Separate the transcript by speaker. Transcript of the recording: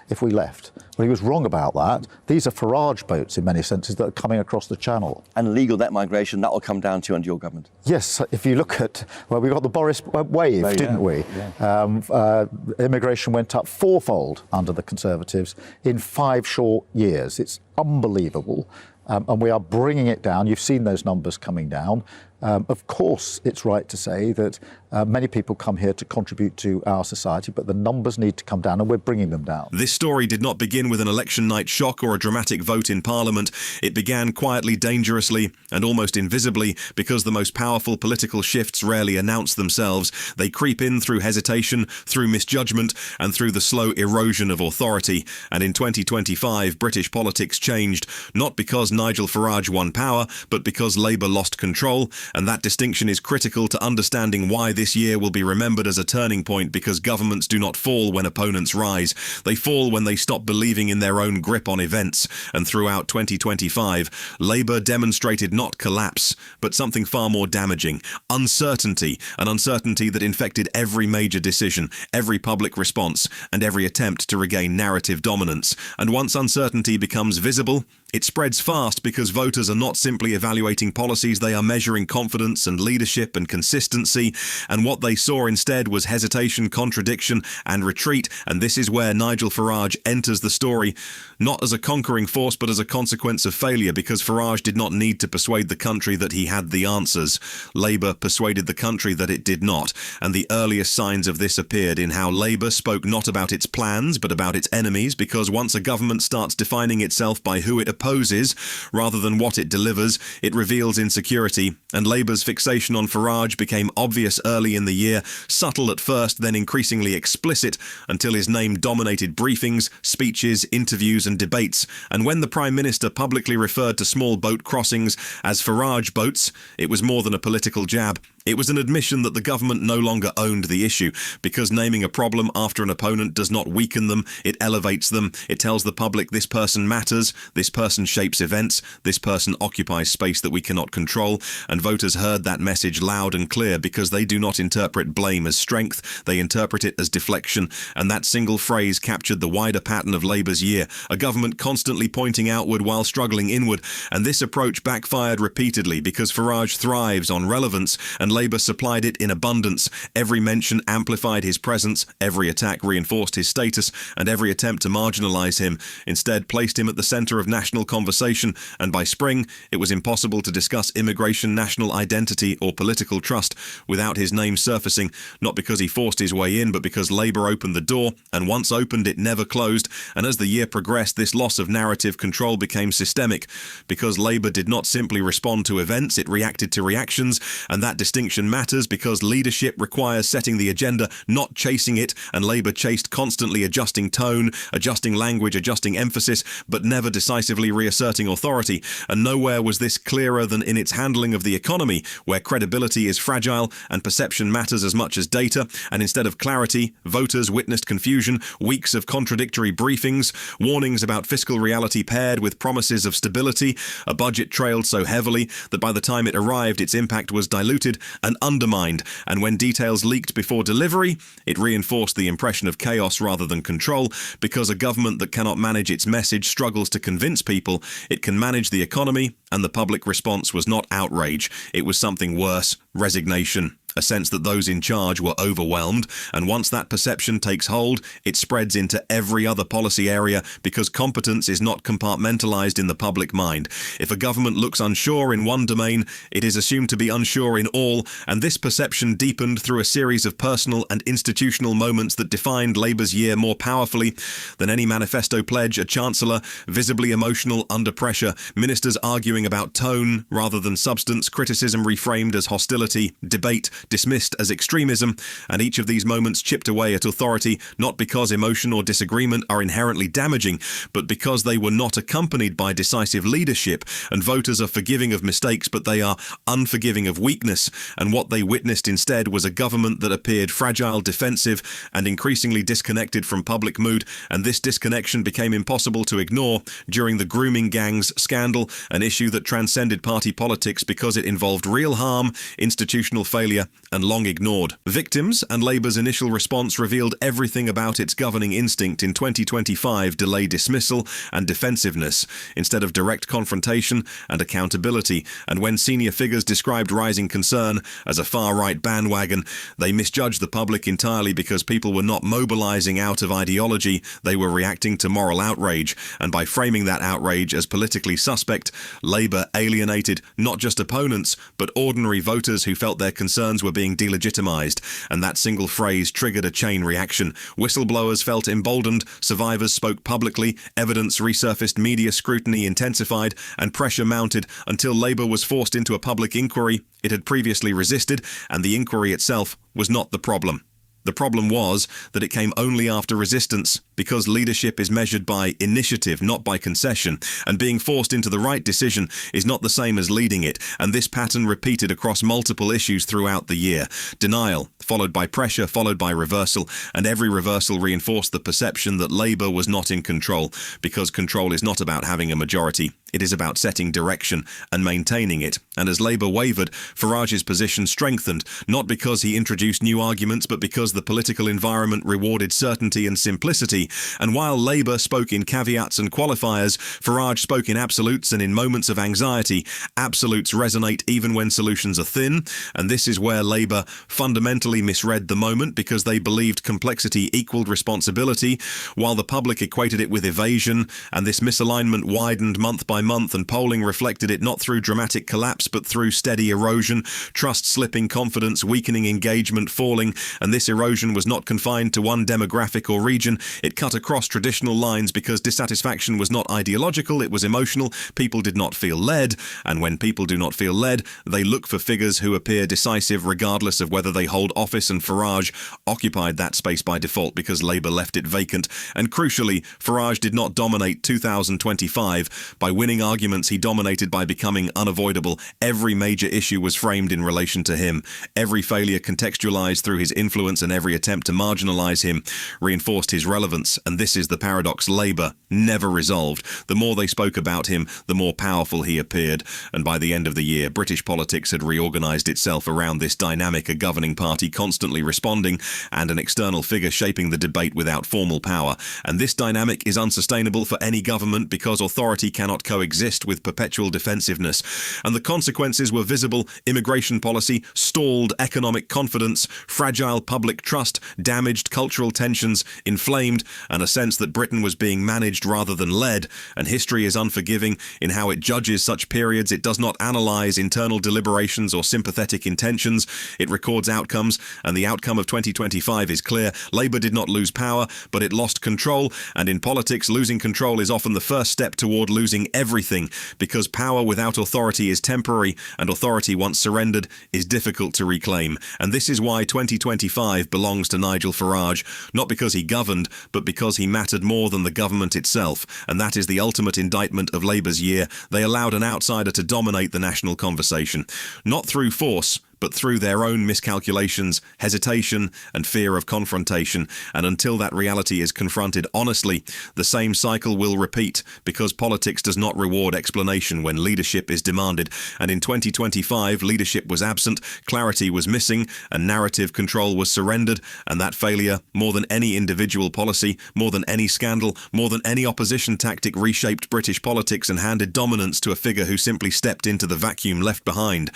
Speaker 1: if we left. Well, he was wrong about that. These are Farage boats in many senses that are coming across the channel.
Speaker 2: And legal net migration, that will come down to under your government.
Speaker 1: Yes, if you look at, well, we got the Boris wave, didn't we? Yeah. Immigration went up fourfold under the Conservatives in 5 short years. It's unbelievable. And we are bringing it down. You've seen those numbers coming down. Of course, it's right to say that many people come here to contribute to our society, but the numbers need to come down, and we're bringing them down.
Speaker 3: This story did not begin with an election night shock or a dramatic vote in Parliament. It began quietly, dangerously, and almost invisibly, because the most powerful political shifts rarely announce themselves. They creep in through hesitation, through misjudgment, and through the slow erosion of authority. And in 2025, British politics changed, not because Nigel Farage won power, but because Labour lost control. And that distinction is critical to understanding why this year will be remembered as a turning point, because governments do not fall when opponents rise. They fall when they stop believing in their own grip on events. And throughout 2025, Labour demonstrated not collapse, but something far more damaging: uncertainty, an uncertainty that infected every major decision, every public response, and every attempt to regain narrative dominance. And once uncertainty becomes visible, it spreads fast, because voters are not simply evaluating policies, they are measuring confidence and leadership and consistency. And what they saw instead was hesitation, contradiction, and retreat. And this is where Nigel Farage enters the story, not as a conquering force, but as a consequence of failure, because Farage did not need to persuade the country that he had the answers. Labour persuaded the country that it did not. And the earliest signs of this appeared in how Labour spoke not about its plans, but about its enemies, because once a government starts defining itself by who it opposes rather than what it delivers, it reveals insecurity. And Labour's fixation on Farage became obvious early in the year, subtle at first, then increasingly explicit, until his name dominated briefings, speeches, interviews and debates. And when the Prime Minister publicly referred to small boat crossings as Farage boats, it was more than a political jab. It was an admission that the government no longer owned the issue, because naming a problem after an opponent does not weaken them, it elevates them. It tells the public this person matters, this person shapes events, this person occupies space that we cannot control. And voters heard that message loud and clear, because they do not interpret blame as strength, they interpret it as deflection. And that single phrase captured the wider pattern of Labour's year, a government constantly pointing outward while struggling inward. And this approach backfired repeatedly, because Farage thrives on relevance, and Labour supplied it in abundance. Every mention amplified his presence, every attack reinforced his status, and every attempt to marginalise him instead placed him at the centre of national conversation. And by spring, it was impossible to discuss immigration, national identity or political trust without his name surfacing, not because he forced his way in, but because Labour opened the door, and once opened it never closed. And as the year progressed, this loss of narrative control became systemic, because Labour did not simply respond to events, it reacted to reactions. And that distinction matters, because leadership requires setting the agenda, not chasing it, and Labour chased, constantly adjusting tone, adjusting language, adjusting emphasis, but never decisively reasserting authority. And nowhere was this clearer than in its handling of the economy, where credibility is fragile and perception matters as much as data. And instead of clarity, voters witnessed confusion, weeks of contradictory briefings, warnings about fiscal reality paired with promises of stability. A budget trailed so heavily that by the time it arrived, its impact was diluted and undermined. And when details leaked before delivery, it reinforced the impression of chaos rather than control, because a government that cannot manage its message struggles to convince people it can manage the economy. And the public response was not outrage, it was something worse: resignation. A sense that those in charge were overwhelmed. And once that perception takes hold, it spreads into every other policy area, because competence is not compartmentalized in the public mind. If a government looks unsure in one domain, it is assumed to be unsure in all. And this perception deepened through a series of personal and institutional moments that defined Labour's year more powerfully than any manifesto pledge. A chancellor visibly emotional under pressure, ministers arguing about tone rather than substance, criticism reframed as hostility, debate dismissed as extremism. And each of these moments chipped away at authority, not because emotion or disagreement are inherently damaging, but because they were not accompanied by decisive leadership. And voters are forgiving of mistakes, but they are unforgiving of weakness. And what they witnessed instead was a government that appeared fragile, defensive, and increasingly disconnected from public mood. And this disconnection became impossible to ignore during the grooming gangs scandal, an issue that transcended party politics because it involved real harm, institutional failure, and long ignored. Victims and Labour's initial response revealed everything about its governing instinct in 2025: delay dismissal and defensiveness, instead of direct confrontation and accountability. And when senior figures described rising concern as a far-right bandwagon, they misjudged the public entirely because people were not mobilising out of ideology, they were reacting to moral outrage. And by framing that outrage as politically suspect, Labour alienated not just opponents, but ordinary voters who felt their concerns were being delegitimised. And that single phrase triggered a chain reaction. Whistleblowers felt emboldened, survivors spoke publicly, evidence resurfaced, media scrutiny intensified, and pressure mounted until Labour was forced into a public inquiry it had previously resisted, and the inquiry itself was not the problem. The problem was that it came only after resistance, because leadership is measured by initiative, not by concession, and being forced into the right decision is not the same as leading it, and this pattern repeated across multiple issues throughout the year. Denial, followed by pressure, followed by reversal, and every reversal reinforced the perception that Labour was not in control, because control is not about having a majority. It is about setting direction and maintaining it. And as Labour wavered, Farage's position strengthened, not because he introduced new arguments, but because the political environment rewarded certainty and simplicity. And while Labour spoke in caveats and qualifiers, Farage spoke in absolutes, and in moments of anxiety, absolutes resonate even when solutions are thin. And this is where Labour fundamentally misread the moment, because they believed complexity equaled responsibility, while the public equated it with evasion, and this misalignment widened month by month, and polling reflected it not through dramatic collapse but through steady erosion, trust slipping, confidence weakening, engagement falling. And this erosion was not confined to one demographic or region. It cut across traditional lines, because dissatisfaction was not ideological, it was emotional. People did not feel led, and when people do not feel led, they look for figures who appear decisive regardless of whether they hold office, and Farage occupied that space by default because Labour left it vacant. And crucially, Farage did not dominate 2025 by winning arguments. He dominated by becoming unavoidable. Every major issue was framed in relation to him. Every failure contextualized through his influence, and every attempt to marginalize him reinforced his relevance. And this is the paradox Labour never resolved. The more they spoke about him, the more powerful he appeared. And by the end of the year, British politics had reorganized itself around this dynamic: a governing party constantly responding, and an external figure shaping the debate without formal power. And this dynamic is unsustainable for any government, because authority cannot coexist with perpetual defensiveness. And the consequences were visible: immigration policy stalled, economic confidence, fragile public trust, damaged cultural tensions, inflamed, and a sense that Britain was being managed rather than led. And history is unforgiving in how it judges such periods. It does not analyse internal deliberations or sympathetic intentions. It records outcomes, and the outcome of 2025 is clear. Labour did not lose power, but it lost control. And in politics, losing control is often the first step toward losing everything, because power without authority is temporary, and authority once surrendered is difficult to reclaim. And this is why 2025 belongs to Nigel Farage, not because he governed, but because he mattered more than the government itself. And that is the ultimate indictment of Labour's year. They allowed an outsider to dominate the national conversation, not through force, but through their own miscalculations, hesitation, and fear of confrontation. And until that reality is confronted honestly, the same cycle will repeat, because politics does not reward explanation when leadership is demanded. And in 2025, leadership was absent, clarity was missing, and narrative control was surrendered. And that failure, more than any individual policy, more than any scandal, more than any opposition tactic, reshaped British politics and handed dominance to a figure who simply stepped into the vacuum left behind.